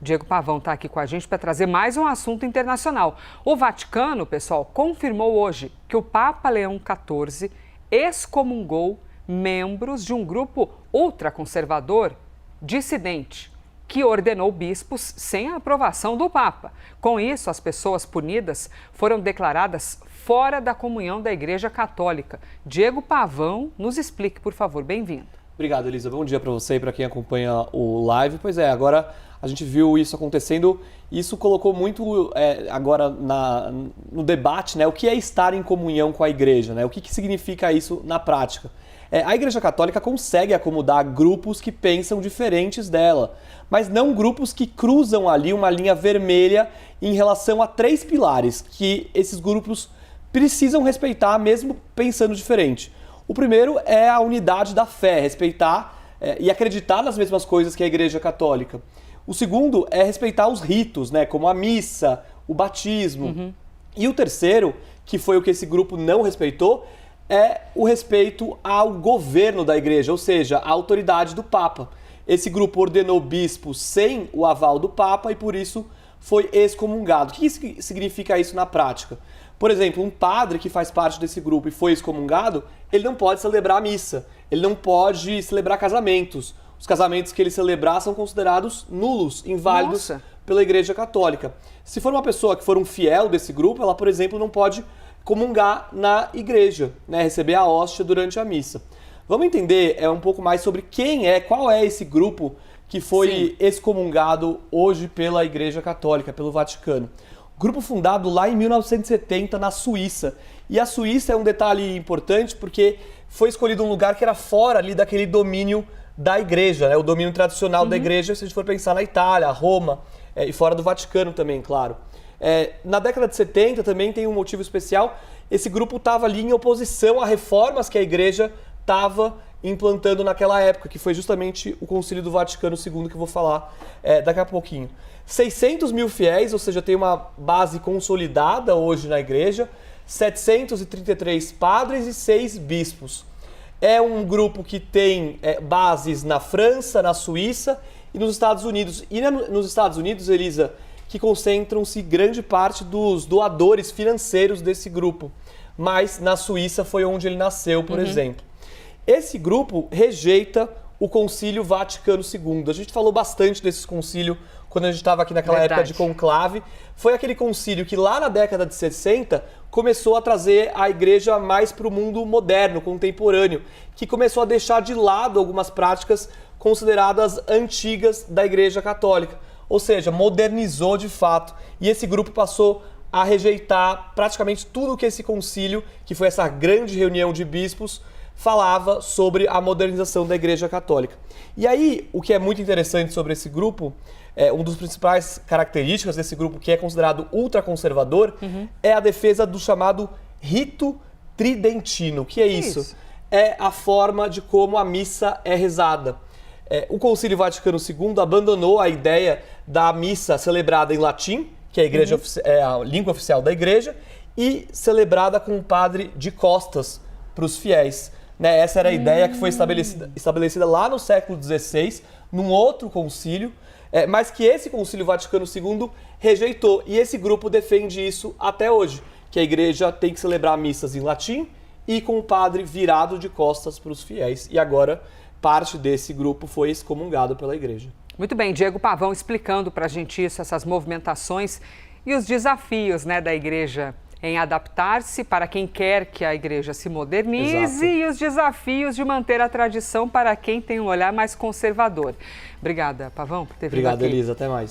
Diego Pavão está aqui com a gente para trazer mais um assunto internacional. O Vaticano, pessoal, confirmou hoje que o Papa Leão XIV excomungou membros de um grupo ultraconservador dissidente, que ordenou bispos sem a aprovação do Papa. Com isso, as pessoas punidas foram declaradas fora da comunhão da Igreja Católica. Diego Pavão, nos explique, por favor. Bem-vindo. Obrigado, Elisa. Bom dia para você e para quem acompanha o live. Pois é, agora a gente viu isso acontecendo. Isso colocou muito agora no debate, né? O que é estar em comunhão com a Igreja, né? O que significa isso na prática? A Igreja Católica consegue acomodar grupos que pensam diferentes dela, mas não grupos que cruzam ali uma linha vermelha em relação a 3 pilares que esses grupos precisam respeitar mesmo pensando diferente. O primeiro é a unidade da fé, respeitar e acreditar nas mesmas coisas que a Igreja Católica. O segundo é respeitar os ritos, né, como a missa, o batismo. E o terceiro, que foi o que esse grupo não respeitou, é o respeito ao governo da Igreja, ou seja, a autoridade do Papa. Esse grupo ordenou bispos sem o aval do Papa e por isso foi excomungado. O que significa isso na prática? Por exemplo, um padre que faz parte desse grupo e foi excomungado, ele não pode celebrar a missa, ele não pode celebrar casamentos. Os casamentos que ele celebrar são considerados nulos, inválidos pela Igreja Católica. Se for uma pessoa que for um fiel desse grupo, ela, por exemplo, não pode comungar na igreja, né, receber a hóstia durante a missa. Vamos entender um pouco mais sobre qual é esse grupo que foi excomungado hoje pela Igreja Católica, pelo Vaticano. Grupo fundado lá em 1970 na Suíça. E a Suíça é um detalhe importante porque foi escolhido um lugar que era fora ali daquele domínio da igreja, né? O domínio tradicional da igreja, se a gente for pensar na Itália, Roma, e fora do Vaticano também, claro. Na década de 70 também tem um motivo especial, esse grupo estava ali em oposição a reformas que a igreja estava implantando naquela época, que foi justamente o Concílio do Vaticano II, que eu vou falar daqui a pouquinho. 600 mil fiéis, ou seja, tem uma base consolidada hoje na igreja, 733 padres e 6 bispos. É um grupo que tem bases na França, na Suíça e nos Estados Unidos. E nos Estados Unidos, Elisa, que concentram-se grande parte dos doadores financeiros desse grupo. Mas na Suíça foi onde ele nasceu, por exemplo. Esse grupo rejeita o Concílio Vaticano II. A gente falou bastante desse concílio quando a gente estava aqui naquela época de conclave. Foi aquele concílio que lá na década de 60 começou a trazer a igreja mais para o mundo moderno, contemporâneo, que começou a deixar de lado algumas práticas consideradas antigas da Igreja Católica. Ou seja, modernizou de fato. E esse grupo passou a rejeitar praticamente tudo que esse concílio, que foi essa grande reunião de bispos, falava sobre a modernização da Igreja Católica. E aí, o que é muito interessante sobre esse grupo, uma das principais características desse grupo, que é considerado ultraconservador, é a defesa do chamado rito tridentino. O que é isso? É a forma de como a missa é rezada. O Concílio Vaticano II abandonou a ideia da missa celebrada em latim, que é a língua oficial da Igreja, e celebrada com o padre de costas para os fiéis. Essa era a ideia que foi estabelecida lá no século XVI, num outro concílio, mas que esse Concílio Vaticano II rejeitou. E esse grupo defende isso até hoje, que a Igreja tem que celebrar missas em latim e com o padre virado de costas para os fiéis. E agora, parte desse grupo foi excomungado pela Igreja. Muito bem, Diego Pavão explicando para a gente isso, essas movimentações e os desafios, né, da Igreja em adaptar-se para quem quer que a Igreja se modernize e os desafios de manter a tradição para quem tem um olhar mais conservador. Obrigada, Pavão, por ter vindo aqui. Obrigado, Elisa. Até mais.